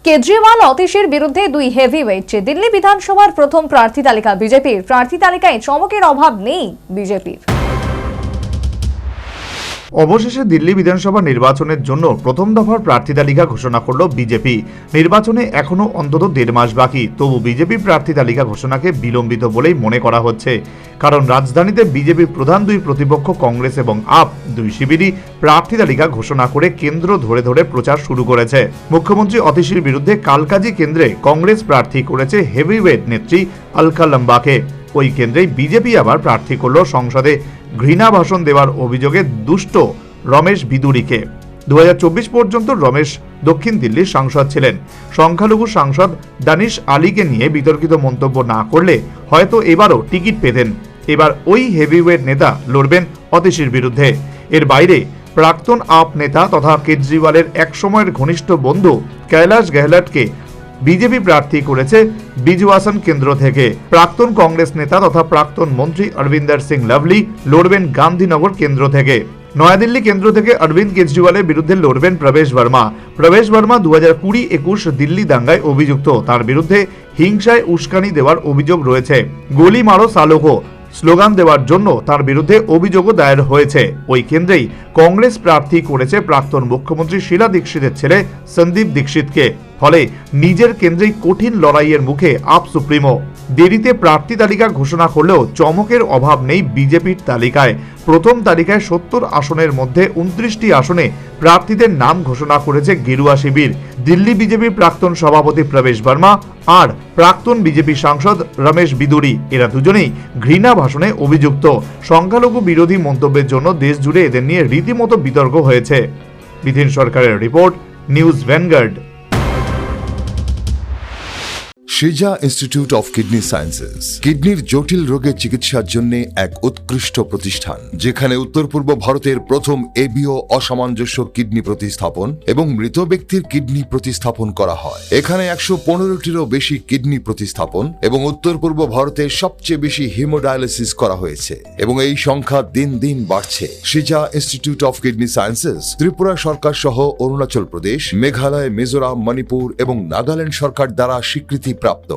কেজরিওয়াল অতীশের বিরুদ্ধে দুই হেভিওয়েট। দিল্লি বিধানসভার প্রথম প্রার্থী তালিকা বিজেপির। প্রার্থী তালিকায় চমকের অভাব নেই বিজেপির। অবশেষে দিল্লি বিধানসভা নির্বাচনের জন্য প্রথম দফার প্রার্থী তালিকা ঘোষণা করল বিজেপি। নির্বাচনে এখনো অন্তত 1.5 মাস বাকি, তবু বিজেপি প্রার্থী তালিকা ঘোষণাকে বিলম্বিত বলেই মনে করা হচ্ছে। কারণ রাজধানীতে বিজেপির প্রধান দুই প্রতিপক্ষ কংগ্রেস এবং আপ দুই শিবিরই প্রার্থী তালিকা ঘোষণা করে কেন্দ্র ধরে ধরে প্রচার শুরু করেছে। মুখ্যমন্ত্রী অতীশের বিরুদ্ধে কালকাজি কেন্দ্রে কংগ্রেস প্রার্থী করেছে হেভিওয়েট নেত্রী অলকা লাম্বাকে। ওই কেন্দ্রেই বিজেপি আবার প্রার্থী করল সংসদে ঘৃণা ভাষণ দেওয়ার অভিযোগে দুষ্ট রমেশ বিদুরিকে। 2024 পর্যন্ত রমেশ দক্ষিণ দিল্লির সাংসদ ছিলেন। সংখ্যালঘু সাংসদ দানিশ আলীকে নিয়ে বিতর্কিত মন্তব্য না করলে হয়তো এবারও টিকিট পেতেন। এবার ওই হেভিওয়েট নেতা লড়বেন অতীশের বিরুদ্ধে। এর বাইরে প্রাক্তন আপ নেতা তথা কেজরিওয়ালের একসময়ের ঘনিষ্ঠ বন্ধু কৈলাশ গেহলটকে বিজেপি প্রার্থী করেছে বিজুয়াসন কেন্দ্র থেকে। প্রাক্তন কংগ্রেস নেতা তথা প্রাক্তন মন্ত্রী অরবিন্দর সিং লাভলি লড়বেন গান্ধীনগর কেন্দ্র থেকে। নয়াদিল্লি কেন্দ্র থেকে অরবিন্দ কেজরিওয়ালের বিরুদ্ধে লড়বেন প্রবেশ বর্মা। প্রবেশ বর্মা 2020-21 দিল্লি দাঙ্গায় অভিযুক্ত। তার বিরুদ্ধে হিংসায় উস্কানি দেওয়ার অভিযোগ রয়েছে। গুলি মারো সালোকো স্লোগান দেওয়ার জন্য তার বিরুদ্ধে অভিযোগও দায়ের হয়েছে। ওই কেন্দ্রেই কংগ্রেস প্রার্থী করেছে প্রাক্তন মুখ্যমন্ত্রী শীলা দীক্ষিতের ছেলে সন্দীপ দীক্ষিতকে। ফলে নিজের কেন্দ্রেই কঠিন লড়াইয়ের মুখে আপ সুপ্রিমো। দেরিতে প্রার্থী তালিকা ঘোষণা করলেও চমকের অভাব নেই বিজেপির তালিকায়। প্রথম তালিকায় 70 আসনের মধ্যে 29টি আসনে প্রার্থীদের নাম ঘোষণা করেছে গেরুয়া শিবির। দিল্লি বিজেপির প্রাক্তন সভাপতি প্রবেশ বর্মা আর প্রাক্তন বিজেপি সাংসদ রমেশ বিদুরি, এরা দুজনেই ঘৃণা ভাষণে অভিযুক্ত। সংখ্যালঘু বিরোধী মন্তব্যের জন্য দেশ জুড়ে এদের নিয়ে রীতিমতো বিতর্ক হয়েছে। বিধিন সরকারের report, news vanguard. Shija Institute of Kidney Sciences কিডনির জটিল রোগের চিকিৎসার জন্য এক উৎকৃষ্ট প্রতিষ্ঠান, যেখানে উত্তর পূর্ব ভারতের প্রথম এবিও অসামঞ্জস্য কিডনি প্রতিস্থাপন এবং মৃত ব্যক্তির কিডনি প্রতিস্থাপন করা হয়। এখানে 115টিরও বেশি কিডনি প্রতিস্থাপন এবং উত্তর পূর্ব ভারতের সবচেয়ে বেশি হিমোডায়ালিসিস করা হয়েছে এবং এই সংখ্যা দিন দিন বাড়ছে। Shija institute of kidney sciences Tripura সরকার সহ অরুণাচল প্রদেশ, মেঘালয়, মিজোরাম, মণিপুর এবং নাগাল্যান্ড সরকার দ্বারা স্বীকৃতি প্রাপ্ত।